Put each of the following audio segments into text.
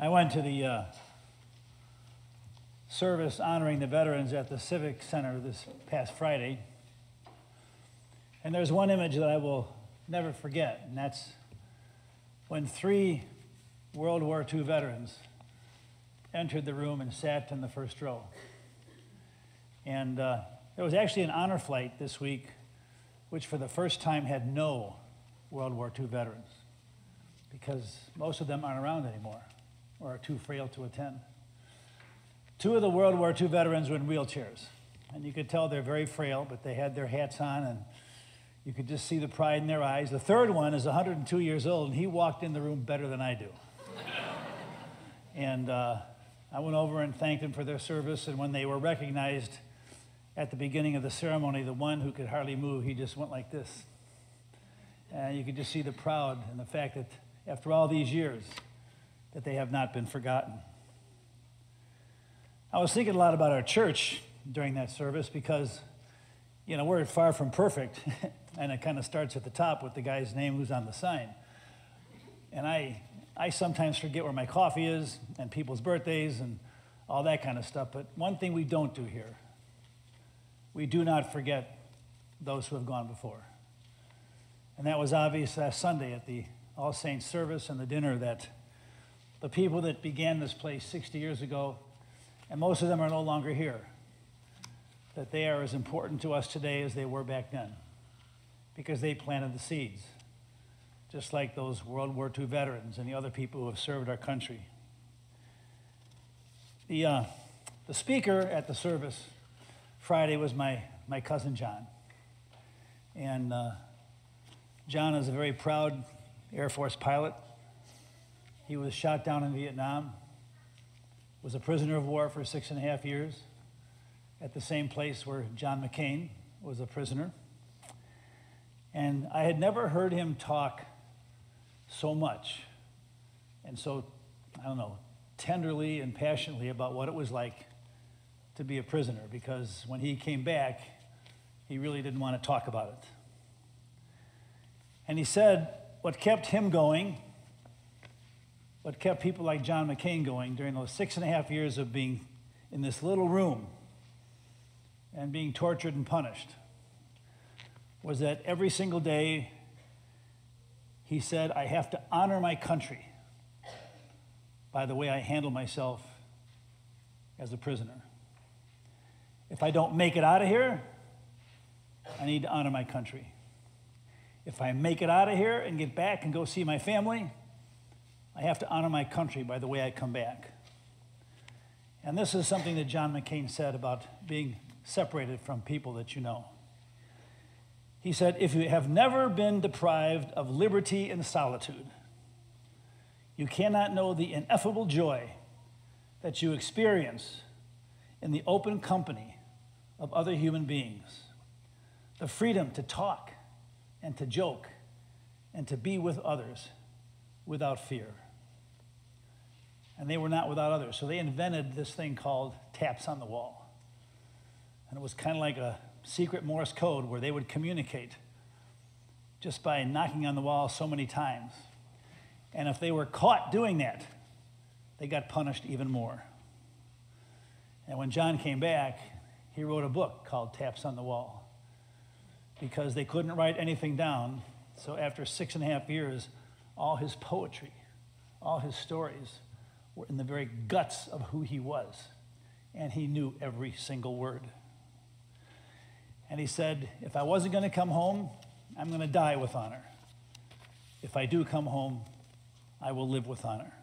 I went to the service honoring the veterans at the Civic Center this past Friday, and there's one image that I will never forget, and that's when 3 World War II veterans entered the room and sat in the first row. And there was actually an honor flight this week, which for the first time had no World War II veterans, because most of them aren't around anymore or are too frail to attend. 2 of the World War II veterans were in wheelchairs, and you could tell they're very frail, but they had their hats on, and you could just see the pride in their eyes. The third one is 102 years old, and he walked in the room better than I do. And I went over and thanked them for their service, and when they were recognized at the beginning of the ceremony, the one who could hardly move, he just went like this. And you could just see the pride and the fact that after all these years, that they have not been forgotten. I was thinking a lot about our church during that service because, you know, we're far from perfect, and it kind of starts at the top with the guy's name who's on the sign. And I sometimes forget where my coffee is and people's birthdays and all that kind of stuff, but one thing we don't do here, we do not forget those who have gone before. And that was obvious last Sunday at the All Saints service and the dinner, that the people that began this place 60 years ago, and most of them are no longer here, that they are as important to us today as they were back then, because they planted the seeds, just like those World War II veterans and the other people who have served our country. The speaker at the service Friday was my cousin John. And John is a very proud Air Force pilot. He was shot down in Vietnam, was a prisoner of war for 6.5 years at the same place where John McCain was a prisoner. And I had never heard him talk so much and so, I don't know, tenderly and passionately about what it was like to be a prisoner, because when he came back, he really didn't want to talk about it. And he said what kept him going, what kept people like John McCain going during those 6.5 years of being in this little room and being tortured and punished, was that every single day he said, I have to honor my country by the way I handle myself as a prisoner. If I don't make it out of here, I need to honor my country. If I make it out of here and get back and go see my family, I have to honor my country by the way I come back. And this is something that John McCain said about being separated from people that you know. He said, if you have never been deprived of liberty and solitude, you cannot know the ineffable joy that you experience in the open company of other human beings, the freedom to talk and to joke and to be with others without fear. And they were not without others, so they invented this thing called taps on the wall. And it was kind of like a secret Morse code where they would communicate just by knocking on the wall so many times. And if they were caught doing that, they got punished even more. And when John came back, he wrote a book called Taps on the Wall, because they couldn't write anything down. So after 6.5 years, all his poetry, all his stories were in the very guts of who he was. And he knew every single word. And he said, if I wasn't going to come home, I'm going to die with honor. If I do come home, I will live with honor.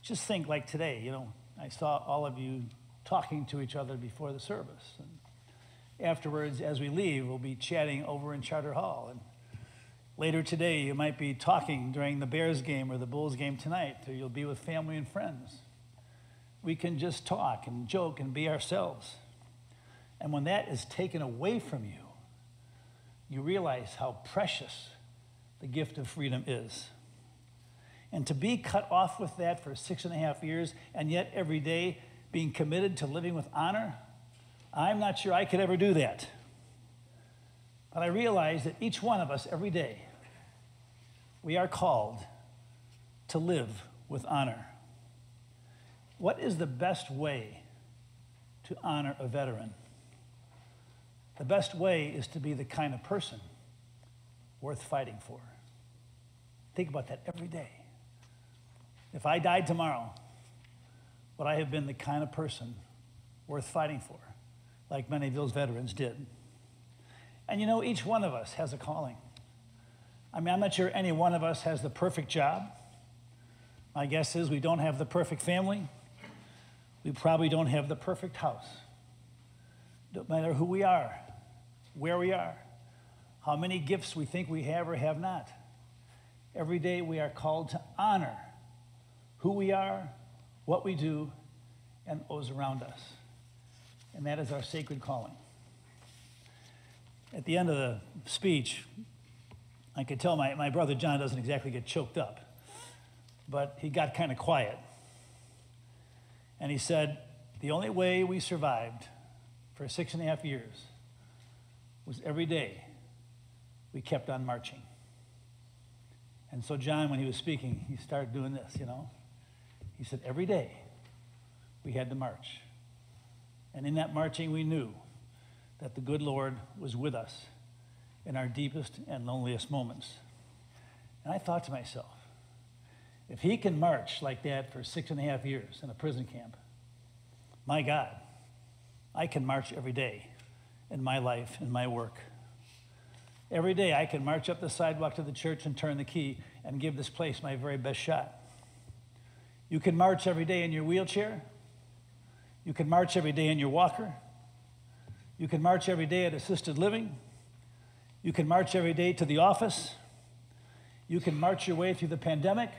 Just think, like today, you know, I saw all of you talking to each other before the service. And afterwards, as we leave, we'll be chatting over in Charter Hall. And later today, you might be talking during the Bears game or the Bulls game tonight, or you'll be with family and friends. We can just talk and joke and be ourselves. And when that is taken away from you, you realize how precious the gift of freedom is. And to be cut off with that for 6.5 years, and yet every day being committed to living with honor, I'm not sure I could ever do that. But I realize that each one of us every day, we are called to live with honor. What is the best way to honor a veteran? The best way is to be the kind of person worth fighting for. Think about that every day. If I died tomorrow, would I have been the kind of person worth fighting for, like many of those veterans did? And you know, each one of us has a calling. I mean, I'm not sure any one of us has the perfect job. My guess is we don't have the perfect family. We probably don't have the perfect house. No matter who we are, where we are, how many gifts we think we have or have not. Every day we are called to honor who we are, what we do, and those around us. And that is our sacred calling. At the end of the speech, I could tell my brother John doesn't exactly get choked up, but he got kind of quiet. And he said, the only way we survived for 6.5 years was every day we kept on marching. And so John, when he was speaking, he started doing this, you know. He said, every day we had to march. And in that marching, we knew that the good Lord was with us in our deepest and loneliest moments. And I thought to myself, if he can march like that for 6.5 years in a prison camp, my God, I can march every day in my life, in my work. Every day I can march up the sidewalk to the church and turn the key and give this place my very best shot. You can march every day in your wheelchair. You can march every day in your walker. You can march every day at assisted living. You can march every day to the office. You can march your way through the pandemic.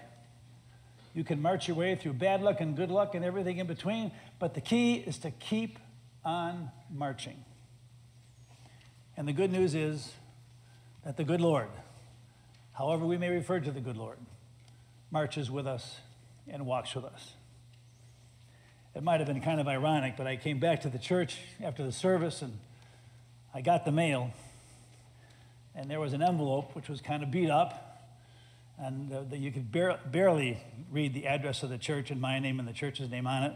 You can march your way through bad luck and good luck and everything in between. But the key is to keep on marching. And the good news is that the good Lord, however we may refer to the good Lord, marches with us and walks with us. It might have been kind of ironic, but I came back to the church after the service and I got the mail, and there was an envelope which was kind of beat up, and you could barely read the address of the church and my name and the church's name on it.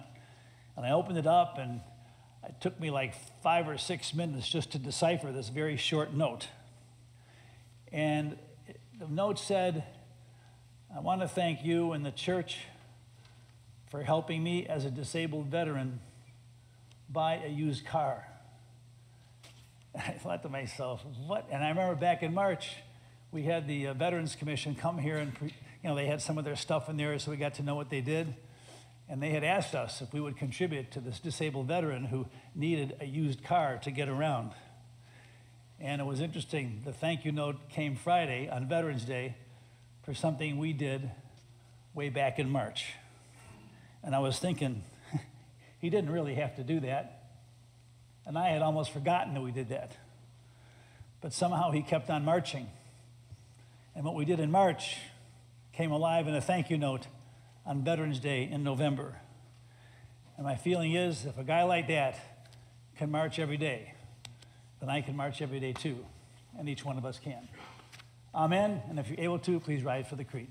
And I opened it up, and it took me like 5 or 6 minutes just to decipher this very short note. And the note said, I want to thank you and the church for helping me as a disabled veteran buy a used car. And I thought to myself, what? And I remember back in March, we had the Veterans Commission come here and, they had some of their stuff in there, so we got to know what they did. And they had asked us if we would contribute to this disabled veteran who needed a used car to get around. And it was interesting. The thank you note came Friday on Veterans Day for something we did way back in March. And I was thinking, he didn't really have to do that. And I had almost forgotten that we did that. But somehow he kept on marching. And what we did in March came alive in a thank you note on Veterans Day in November. And my feeling is, if a guy like that can march every day, then I can march every day too. And each one of us can. Amen. And if you're able to, please rise for the creed.